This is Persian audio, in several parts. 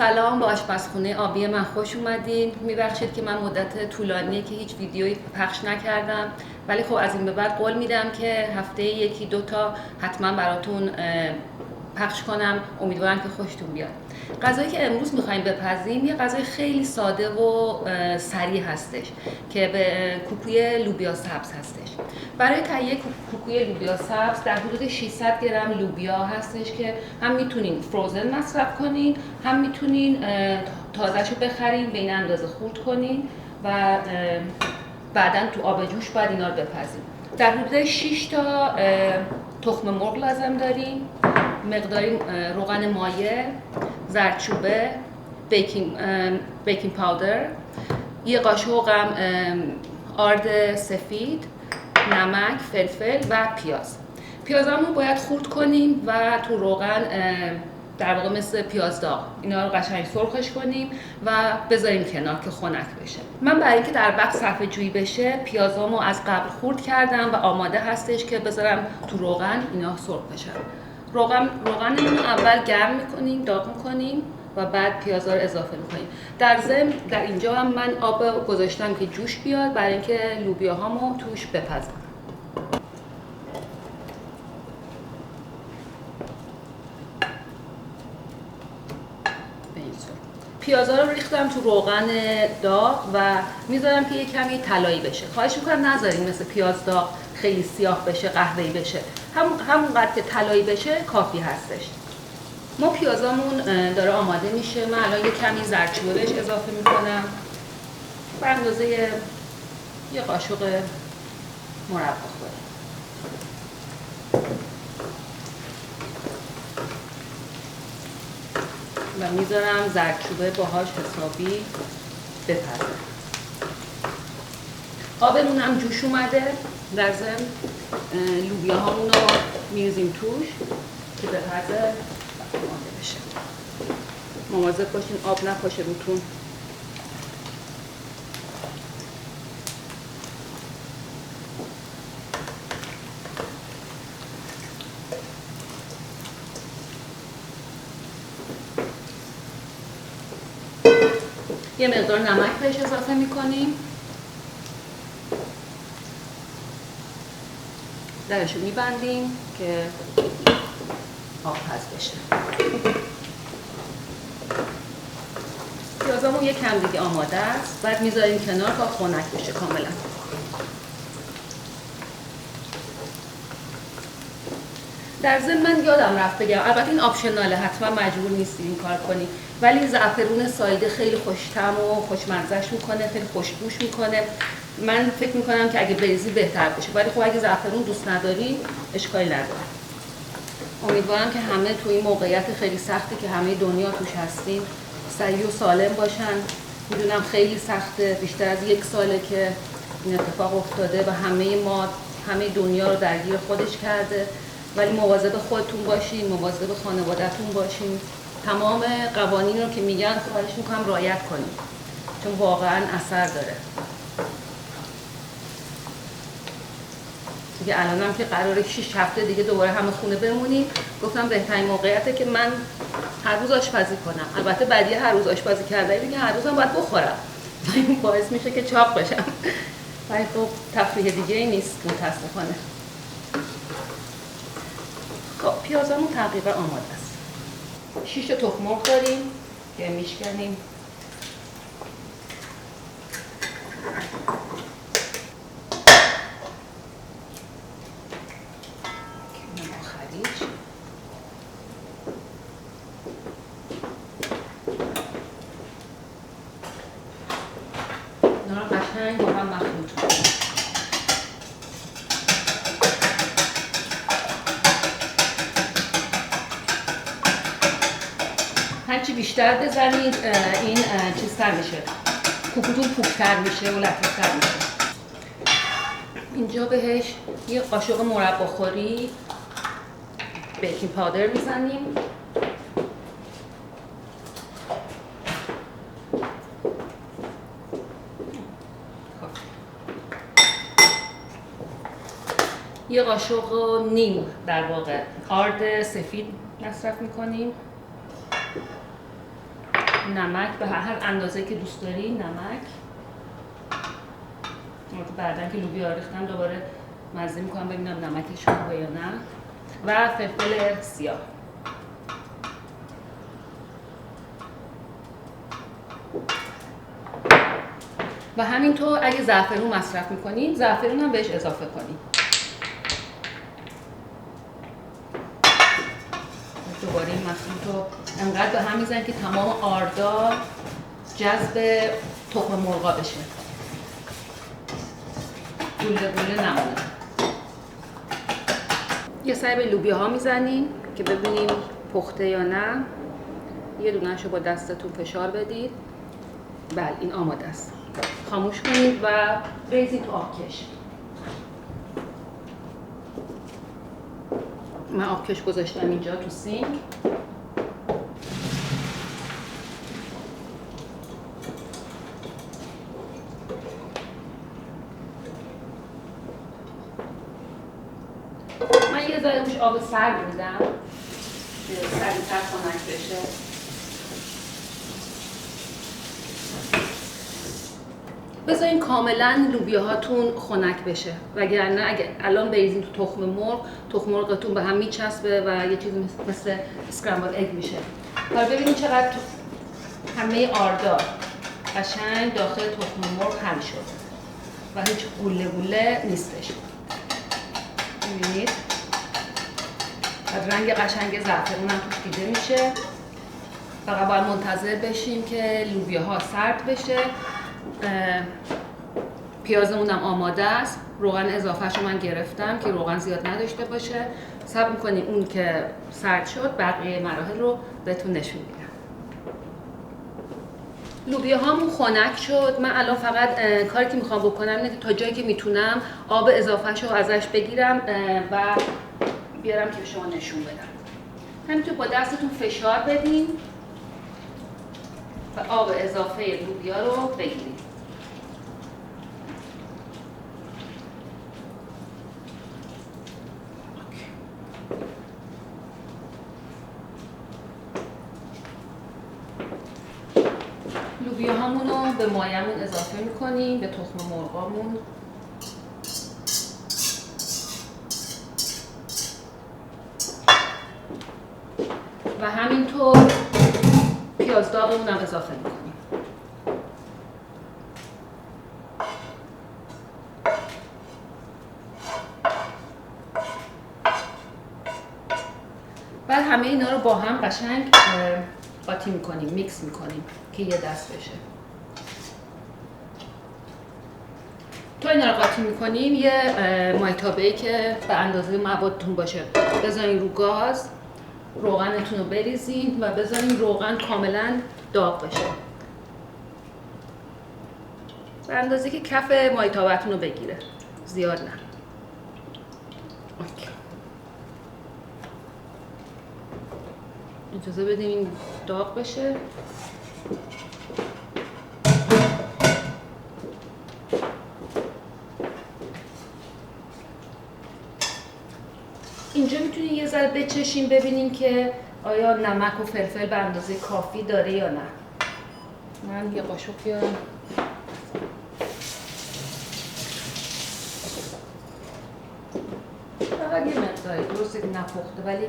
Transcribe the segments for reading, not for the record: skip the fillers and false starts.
سلام، به آشپزخونه آبی من خوش اومدین. میبخشید که من مدت طولانیه که هیچ ویدیویی پخش نکردم، ولی خب از این به بعد قول میدم که هفته یکی دوتا حتما براتون پخش کنم. امیدوارم که خوشتون بیاد. غذایی که امروز میخوایم بپزیم یه غذای خیلی ساده و سریع هستش که به کوکوی لوبیا سبز هستش. برای تهیه کوکوی لوبیا سبز در حدود 600 گرم لوبیا هستش که هم میتونین فروزن مصرف کنین، هم میتونین تازه‌شو بخرین، به این اندازه خورد کنین و بعداً تو آب جوش باید اینا رو بپزین. در حدود 6 تا تخم مرغ لازم داریم، مقداری روغن مایع، زردچوبه، بیکینگ پاودر، یه قاشق هم آرد سفید، نمک، فلفل و پیاز. پیازامون باید خورد کنیم و تو روغن در واقع مثل پیاز داغ اینا رو قشنگ سرخش کنیم و بذاریم کنار که خنک بشه. من برای اینکه در وقت صرفه جویی بشه پیازامو از قبل خورد کردم و آماده هستش که بذارم تو روغن اینا سرخ بشن. روغنمون رو اول گرم میکنیم، داغ میکنیم و بعد پیازا رو اضافه میکنیم. در ضمن در اینجا هم من آب گذاشتم که جوش بیاد برای اینکه لوبیاهامو توش بپزم. پیازا رو ریختم تو روغن داغ و میذارم که یه کمی طلایی بشه. خواهش میکنم نذارین مثل پیاز داغ خیلی سیاه بشه، قهوه‌ای بشه. همونقدر که طلایی بشه کافی هستش. ما پیازامون داره آماده میشه. من الان یه کمی زردچوبه بهش اضافه میکنم به اندازه یه قاشق مربا خوری. و میذارم زردچوبه باهاش حسابی بپزه. آبمون هم جوش اومده. در ضمن لوبیاهامون رو میریزیم توش که بپزه و آماده بشه. مواظب باشین آب نپاشه روتون. یه مقدار نمک بهش اضافه میکنیم. درشو میبندیم که آب پز بشه. پیازامون یک کم دیگه آماده است. بعد میذاریم کنار تا خنک بشه کاملا. در ضمن من یادم رفت بگم، البته این آپشناله، حتما مجبور نیستید این کار کنید، ولی زعفرون سایده خیلی خوش‌طعم و خوشمزه‌ش میکنه، خیلی خوشبوش میکنه. من فکر میکنم که اگه بریزی بهتر بشه، ولی خب اگه زعفرون دوست نداری اشکالی نداره. امیدوارم که همه تو این موقعیت خیلی سختی که همه دنیا توش هستین سریع و سالم باشن. میدونم خیلی سخته، بیشتر از 1 ساله که این اتفاق افتاده و همه دنیا رو درگیر خودش کرده، ولی مواظب خودتون باشین، مواظب خانواده‌تون باشین. تمام قوانین رو که میگن خواهش میکنم رعایت کنین، چون واقعا اثر داره. دیگه الانم که قراره 6 هفته دیگه دوباره همه خونه بمونیم، گفتم بهترین موقعیته که من هر روز آشپزی کنم. البته بعدیه هر روز آشپزی کردن دیگه هر روزم باید بخورم. این باعث میشه که چاق بشم. ولی خب تفریح دیگه ای نیست متاسفانه. خب پیازمون تقریبا آماده است. 6 تا تخم مرغ داریم که میشکنیم. اینا رو قشنگ با هم مخلوط کنیم. هرچی بیشتر بزنید این چیزتر میشه، کوکوتون پوکتر میشه و لطیفتر میشه. اینجا بهش یه قاشق مربا خوری بیکینگ پاودر میزنیم. یه قاشق نیم در واقع آرد سفید مصرف میکنیم. نمک به هر اندازه که دوست داری. نمک بعدن که لوبیا ریختم دوباره مزه میکنم ببینم نمکش خوبه یا نه. و فلفل سیاه. و همینطور اگه زعفرون مصرف میکنین زعفرون هم بهش اضافه کنین. دوباره این مصرف رو انقدر به هم میزنید که تمام آردار جذب تخم مرغا بشه، گوله گوله نمونه. یه سری به لوبیا ها میزنیم که ببینیم پخته یا نه. یه دونه‌ش رو با دستتون فشار بدید. بله این آماده است. خاموش کنید و بریزید تو آبکش. من آبکش گذاشتم اینجا تو سینک. من یه ذره روش آب سرد میدم که سریع‌تر خنک بشه. بذارین کاملا لوبیاهاتون خنک بشه، وگرنه اگه الان بریزین تو تخم مرغتون به هم میچسبه و یه چیزی مثل اسکرامبل اگ میشه. حالا ببینید چقدر همه آردار قشنگ داخل تخم مرغ حل شد و هیچ گوله گوله نیستش. میبینید رنگ قشنگ زعفرون هم توش دیده میشه. فقط باید منتظر بشیم که لوبیاها سرد بشه. پیازمون هم آماده است. روغن اضافه‌شو من گرفتم که روغن زیاد نداشته باشه. صبر می‌کنیم اون که سرد شد بقیه مراحل رو بهتون نشون میدم. لوبیاهامون خنک شد. من الان فقط کاری که میخوام بکنم اینه که تا جایی که میتونم آب اضافه‌شو ازش بگیرم و بیارم که به شما نشون بدم. همینطور با دستتون فشار بدین و آب اضافه لوبیا رو بگیرید. لوبیاهامون رو به مایمون اضافه میکنیم، به تخم مرغامون. و همینطور پیاز داغمون هم اضافه میکنیم. بعد همه اینا رو با هم قشنگ قاطی میکنیم، میکس میکنیم که یه دست بشه. تا اینا رو قاطی میکنیم یه مایتابه‌ای که به اندازه موادتون باشه بذارین رو گاز، روغنتون رو بریزین و بذارین روغن کاملا داغ بشه به اندازه که کف مایتابه‌تون رو بگیره، زیاد نه. اوکی. اجازه بدیم این داغ بشه. اینجا میتونین یه ذره بچشین ببینین که آیا نمک و فلفل به اندازه کافی داره یا نه. من یه قاشق بیارم. فقط یه مقداری، درسته که نپخته ولی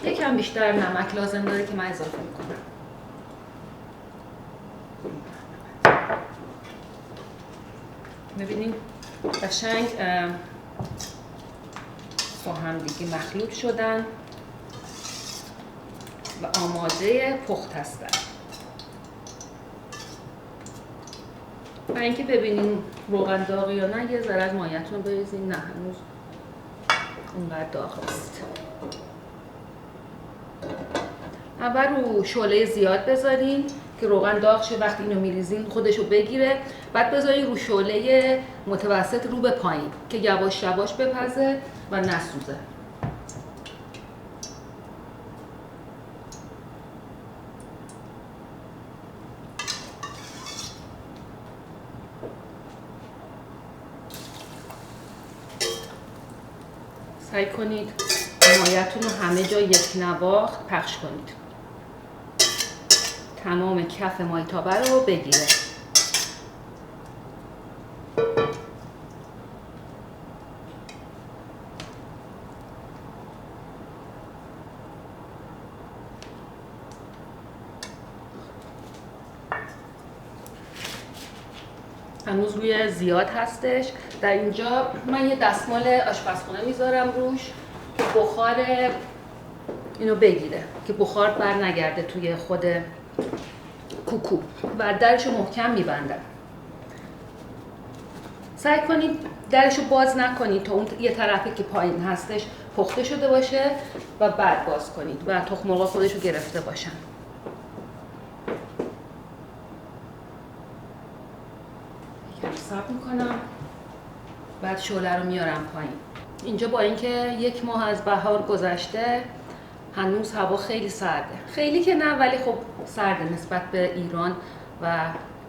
یکم بیشتر نمک لازم داره که من اضافه میکنم. ببینین قشنگ با هم دیگه مخلوط شدن و آماده پخت هستن. و اینکه ببینین روغن داغ یا نه یه ذره از مایه‌تون رو بریزین. نه هنوز اونقدر داغ نیست. اول رو شعله زیاد بذارین که روغن داغ شه. وقتی اینو میریزین خودشو بگیره. بعد بذارین رو شعله متوسط رو به پایین که یواش یواش بپزه و نسوزه. سعی کنید مایه‌تون رو همه جا یک نواخت پخش کنید. تمام کف مایتابه رو بگیره. هنوز روی زیاد هستش. در اینجا من یه دستمال آشپزخونه میذارم روش که بخار اینو بگیره، که بخار بر نگرده توی خود کوکو، و درشو محکم میبندم. سعی کنید درشو باز نکنید تا اون یه طرفی که پایین هستش پخته شده باشه و بعد باز کنید و تخم مرغ خودشو گرفته باشن. یکم صبر میکنم، بعد شعله رو میارم پایین. اینجا با اینکه 1 ماه از بهار گذشته هنوز هوا خیلی سرده. خیلی که نه، ولی خب سرده نسبت به ایران و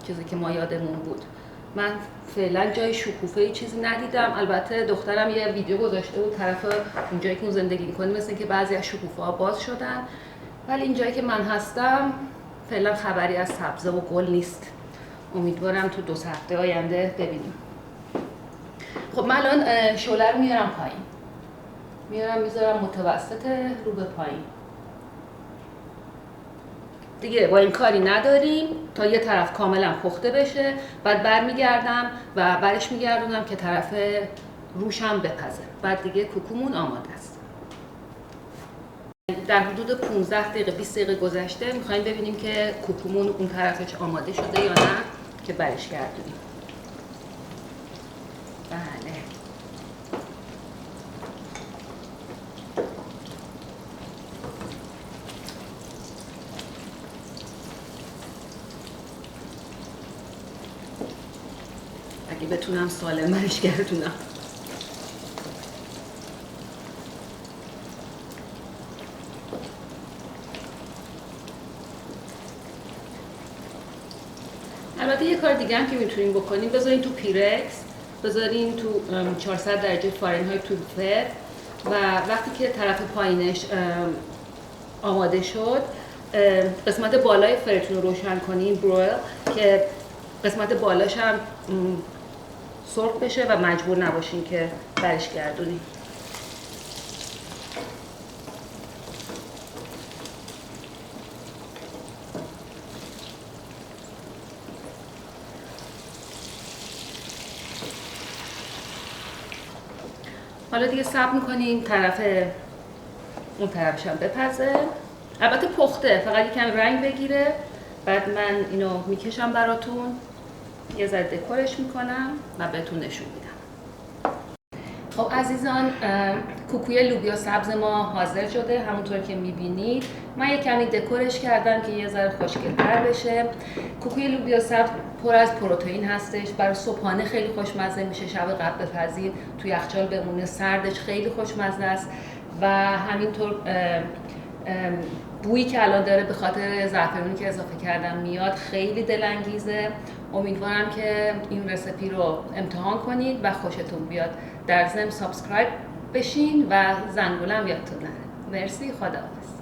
چیزی که ما یادمون بود. من فعلا جای شکوفه چیزی ندیدم. البته دخترم یه ویدیو گذاشته بود طرف اونجایی که اون زندگی می‌کنه، مثل اینکه بعضی از شکوفه ها باز شدن، ولی اینجایی که من هستم فعلا خبری از سبزه و گل نیست. امیدوارم تو 2 هفته آینده ببینیم. خب من الان شعله رو میارم پایین. میذارم متوسط رو به پایین. دیگه با این کاری نداریم تا یه طرف کاملا پخته بشه، بعد برمیگردم و برش میگردونم که طرف روشم بپزه. بعد دیگه کوکومون آماده است. در حدود 15 دقیقه 20 دقیقه گذشته. میخوایم ببینیم که کوکومون اون طرفش آماده شده یا نه که برش گردونیم. بله. اگه بتونم سالم برش گردونم. البته یه کار دیگه هم که میتونیم بکنیم، بذارین تو پیرکس، بذارین تو 400 درجه فارنهایت تو فر، و وقتی که طرف پایینش آماده شد قسمت بالای فرتون رو روشن کنین، برویل، که قسمت بالاش هم سرخ بشه و مجبور نباشین که برش گردونین. حالا دیگه صبر میکنیم اون طرفش هم بپزه. البته پخته، فقط یکم رنگ بگیره. بعد من اینو میکشم براتون، یه ذره دکورش میکنم و بهتون نشون میدم. خب عزیزان، کوکوی لوبیا سبز ما حاضر شده. همونطور که میبینید من یه کمی دکورش کردم که یه ذره خوشگل‌تر بشه. کوکوی لوبیا سبز پر از پروتئین هستش. برای صبحانه خیلی خوشمزه میشه. شب قبل بپزید تو یخچال بمونه، سردش خیلی خوشمزه است. و همینطور بویی که الان داره به خاطر زعفرونی که اضافه کردم میاد، خیلی دلانگیزه. امیدوارم که این رسیپی رو امتحان کنید و خوشتون بیاد. در ضمن سابسکرایب بشین و زنگوله هم یادتون نره. مرسی، خداحافظ.